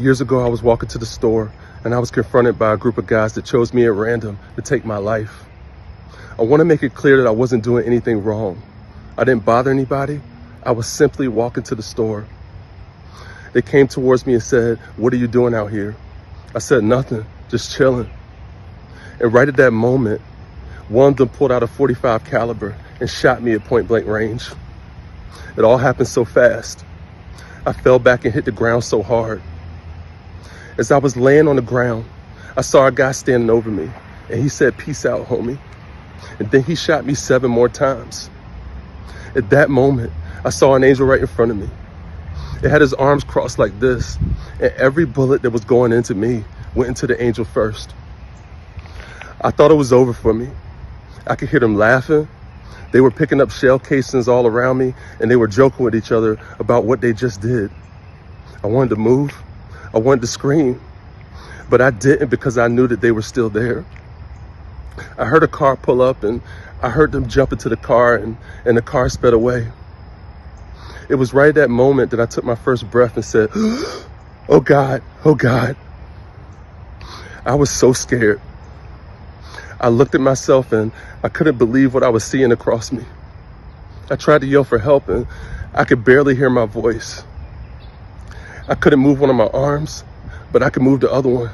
Years ago, I was walking to the store and I was confronted by a group of guys that chose me at random to take my life. I want to make it clear that I wasn't doing anything wrong. I didn't bother anybody. I was simply walking to the store. They came towards me and said, "What are you doing out here?" I said, "Nothing, just chilling." And right at that moment, one of them pulled out a .45 caliber and shot me at point blank range. It all happened so fast. I fell back and hit the ground so hard. As I was laying on the ground, I saw a guy standing over me and he said, "Peace out, homie." And then he shot me 7 more times. At that moment, I saw an angel right in front of me. It had his arms crossed like this, and every bullet that was going into me went into the angel first. I thought it was over for me. I could hear them laughing. They were picking up shell casings all around me, and they were joking with each other about what they just did. I wanted to move. I wanted to scream, but I didn't because I knew that they were still there. I heard a car pull up and I heard them jump into the car and the car sped away. It was right at that moment that I took my first breath and said, "Oh God, oh God." I was so scared. I looked at myself and I couldn't believe what I was seeing across me. I tried to yell for help and I could barely hear my voice. I couldn't move one of my arms, but I could move the other one.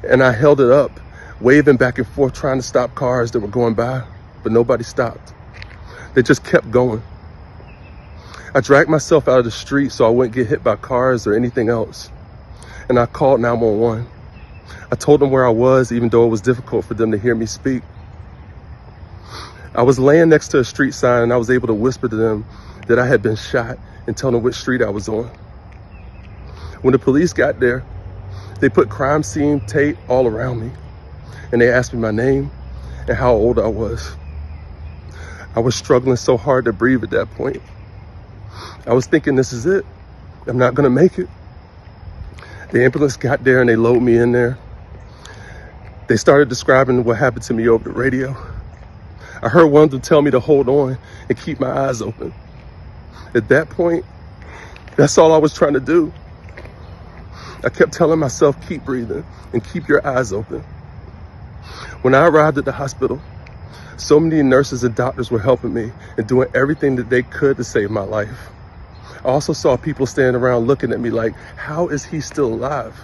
And I held it up, waving back and forth, trying to stop cars that were going by, but nobody stopped. They just kept going. I dragged myself out of the street so I wouldn't get hit by cars or anything else. And I called 911. I told them where I was, even though it was difficult for them to hear me speak. I was laying next to a street sign and I was able to whisper to them that I had been shot and tell them which street I was on. When the police got there, they put crime scene tape all around me and they asked me my name and how old I was. I was struggling so hard to breathe at that point. I was thinking, this is it. I'm not gonna make it. The ambulance got there and they loaded me in there. They started describing what happened to me over the radio. I heard one of them tell me to hold on and keep my eyes open. At that point, that's all I was trying to do. I kept telling myself, keep breathing and keep your eyes open. When I arrived at the hospital, so many nurses and doctors were helping me and doing everything that they could to save my life. I also saw people standing around looking at me like, how is he still alive?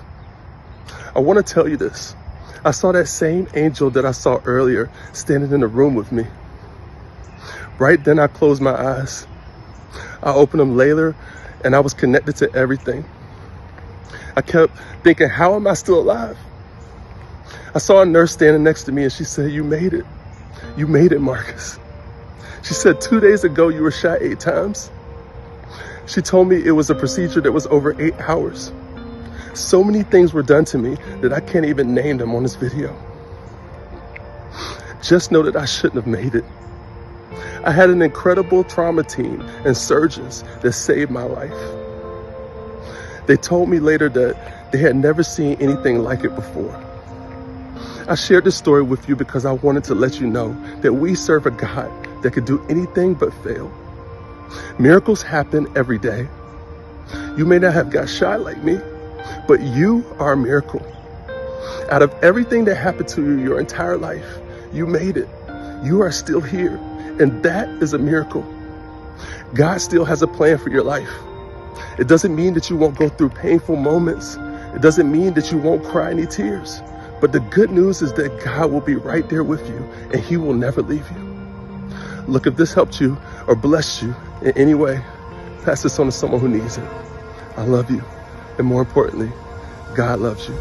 I want to tell you this. I saw that same angel that I saw earlier standing in the room with me. Right then I closed my eyes. I opened them later and I was connected to everything. I kept thinking, how am I still alive? I saw a nurse standing next to me and she said, "You made it. You made it, Marcus." She said, 2 days ago, you were shot 8 times. She told me it was a procedure that was over 8 hours. So many things were done to me that I can't even name them on this video. Just know that I shouldn't have made it. I had an incredible trauma team and surgeons that saved my life. They told me later that they had never seen anything like it before. I shared this story with you because I wanted to let you know that we serve a God that could do anything but fail. Miracles happen every day. You may not have got shot like me, but you are a miracle. Out of everything that happened to you your entire life, you made it. You are still here, and that is a miracle. God still has a plan for your life. It doesn't mean that you won't go through painful moments. It doesn't mean that you won't cry any tears. But the good news is that God will be right there with you and he will never leave you. Look, if this helped you or blessed you in any way, pass this on to someone who needs it. I love you. And more importantly, God loves you.